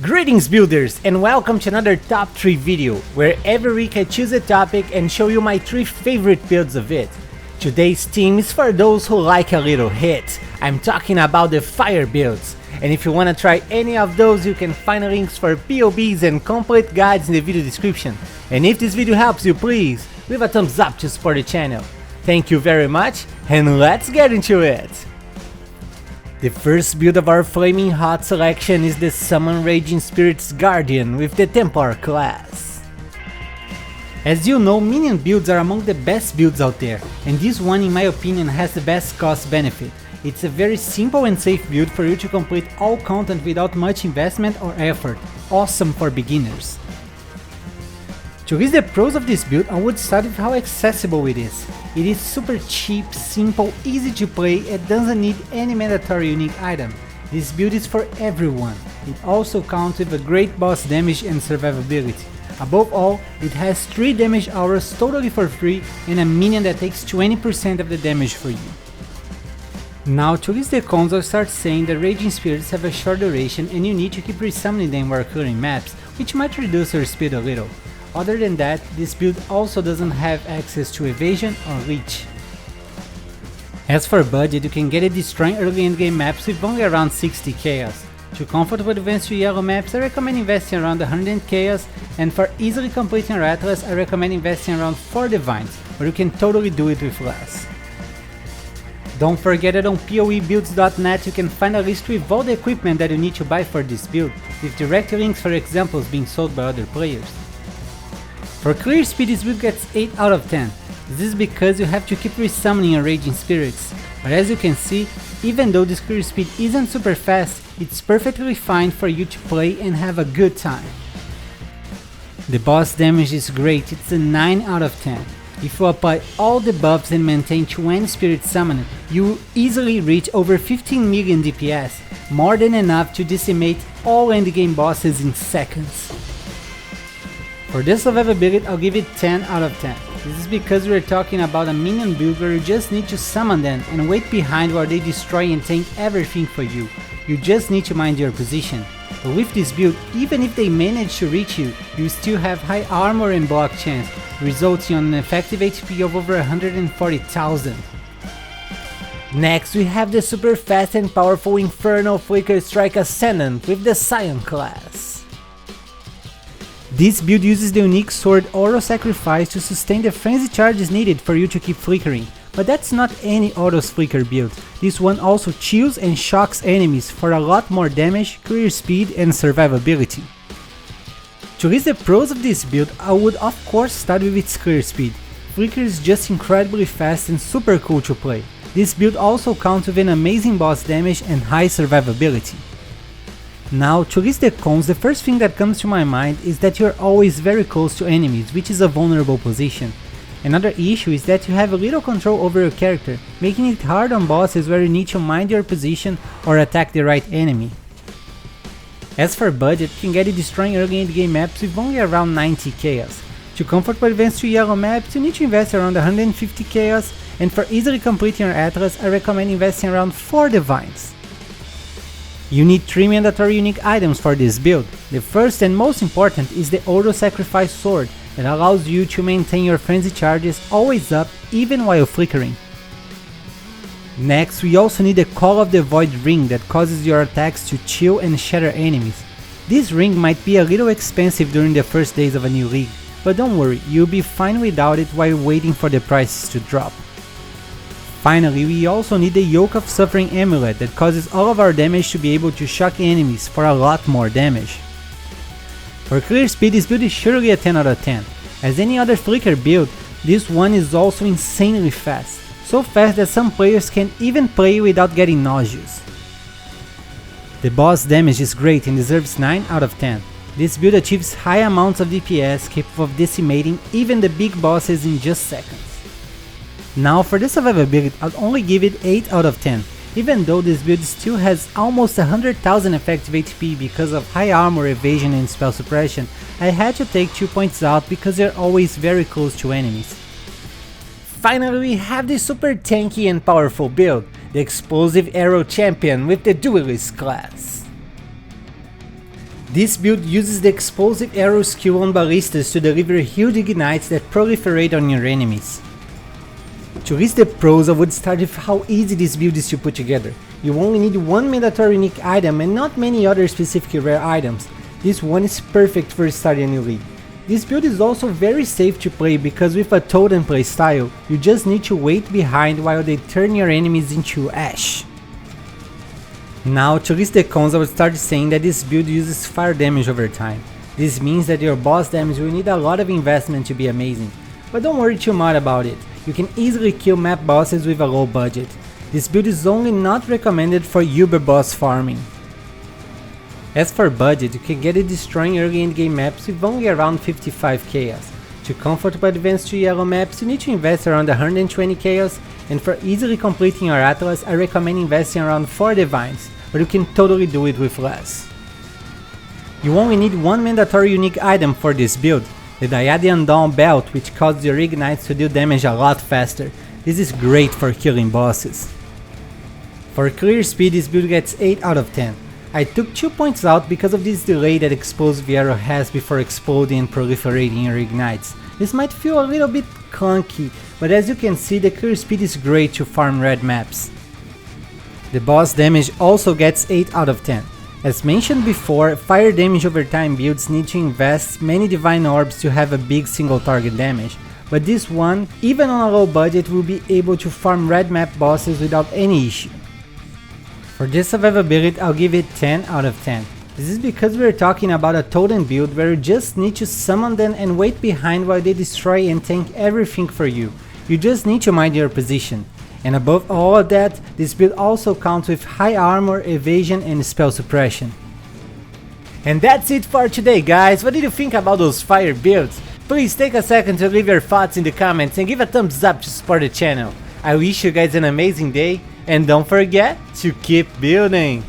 Greetings builders, and welcome to another top 3 video, where every week I choose a topic and show you my 3 favorite builds of it. Today's theme is for those who like a little hit. I'm talking about the fire builds, and if you wanna try any of those, you can find links for POBs and complete guides in the video description. And if this video helps you, please leave a thumbs up to support the channel. Thank you very much, and let's get into it! The first build of our flaming hot selection is the Summon Raging Spirit's Guardian with the Templar class. As you know, minion builds are among the best builds out there, and this one in my opinion has the best cost benefit. It's a very simple and safe build for you to complete all content without much investment or effort, awesome for beginners. To list the pros of this build, I would start with how accessible it is. It is super cheap, simple, easy to play, and doesn't need any mandatory unique item. This build is for everyone. It also counts with a great boss damage and survivability. Above all, it has 3 damage auras totally for free and a minion that takes 20% of the damage for you. Now to list the cons, I'll start saying that Raging Spirits have a short duration and you need to keep resummoning them while clearing maps, which might reduce your speed a little. Other than that, this build also doesn't have access to evasion or reach. As for budget, you can get it destroying early endgame maps with only around 60 chaos. To comfortable advance to yellow maps, I recommend investing around 100 chaos, and for easily completing your atlas, I recommend investing around 4 divines, where you can totally do it with less. Don't forget that on PoEbuilds.net you can find a list with all the equipment that you need to buy for this build, with direct links for examples being sold by other players. For clear speed, this build gets 8 out of 10. This is because you have to keep resummoning your Raging Spirits, but as you can see, even though this clear speed isn't super fast, it's perfectly fine for you to play and have a good time. The boss damage is great, it's a 9 out of 10. If you apply all the buffs and maintain 20 spirit summoning, you will easily reach over 15 million DPS, more than enough to decimate all endgame bosses in seconds. For this survivability, I'll give it 10 out of 10. This is because we are talking about a minion build where you just need to summon them and wait behind while they destroy and tank everything for you. You just need to mind your position. But with this build, even if they manage to reach you, you still have high armor and block chance, resulting in an effective HP of over 140,000. Next, we have the super fast and powerful Infernal Flicker Strike Ascendant with the Scion class. This build uses the unique sword Auto Sacrifice to sustain the frenzy charges needed for you to keep flickering, but that's not any Auto's flicker build. This one also chills and shocks enemies for a lot more damage, clear speed and survivability. To list the pros of this build, I would of course start with its clear speed. Flicker is just incredibly fast and super cool to play. This build also counts with an amazing boss damage and high survivability. Now, to list the cons, the first thing that comes to my mind is that you are always very close to enemies, which is a vulnerable position. Another issue is that you have little control over your character, making it hard on bosses where you need to mind your position or attack the right enemy. As for budget, you can get it destroying early endgame maps with only around 90 chaos. To comfortably advance to yellow maps, you need to invest around 150 chaos, and for easily completing your atlas, I recommend investing around 4 divines. You need 3 mandatory unique items for this build. The first and most important is the Auto Sacrifice Sword that allows you to maintain your frenzy charges always up even while flickering. Next, we also need the Call of the Void ring that causes your attacks to chill and shatter enemies. This ring might be a little expensive during the first days of a new league, but don't worry, you'll be fine without it while waiting for the prices to drop. Finally, we also need the Yoke of Suffering amulet that causes all of our damage to be able to shock enemies for a lot more damage. For clear speed, this build is surely a 10 out of 10. As any other flicker build, this one is also insanely fast. So fast that some players can't even play without getting nauseous. The boss damage is great and deserves 9 out of 10. This build achieves high amounts of DPS capable of decimating even the big bosses in just seconds. Now for the survivability, I'll only give it 8 out of 10, even though this build still has almost 100,000 effective HP because of high armor, evasion and spell suppression. I had to take 2 points out because they're always very close to enemies. Finally, we have the super tanky and powerful build, the Explosive Arrow Champion with the Duelist class. This build uses the explosive arrow skill on ballistas to deliver huge ignites that proliferate on your enemies. To reach the pros, I would start with how easy this build is to put together. You only need one mandatory unique item and not many other specific rare items. This one is perfect for starting a new league. This build is also very safe to play because with a totem playstyle, you just need to wait behind while they turn your enemies into ash. Now, to list the cons, I would start saying that this build uses fire damage over time. This means that your boss damage will need a lot of investment to be amazing. But don't worry too much about it, you can easily kill map bosses with a low budget. This build is only not recommended for uber boss farming. As for budget, you can get it destroying early endgame maps with only around 55 chaos. To comfortably advance to yellow maps, you need to invest around 120 chaos, and for easily completing your atlas, I recommend investing around 4 divines, but you can totally do it with less. You only need one mandatory unique item for this build, the Diadian Dawn belt, which causes your ignites to deal damage a lot faster. This is great for killing bosses. For clear speed, this build gets 8 out of 10. I took 2 points out because of this delay that explosive arrow has before exploding and proliferating your ignites. This might feel a little bit clunky, but as you can see, the clear speed is great to farm red maps. The boss damage also gets 8 out of 10. As mentioned before, fire damage over time builds need to invest many divine orbs to have a big single target damage, but this one, even on a low budget, will be able to farm red map bosses without any issue. For this survivability, I'll give it 10 out of 10. This is because we're talking about a totem build where you just need to summon them and wait behind while they destroy and tank everything for you. You just need to mind your position. And above all of that, this build also counts with high armor, evasion and spell suppression. And that's it for today, guys. What did you think about those fire builds? Please take a second to leave your thoughts in the comments and give a thumbs up to support the channel. I wish you guys an amazing day, and don't forget to keep building!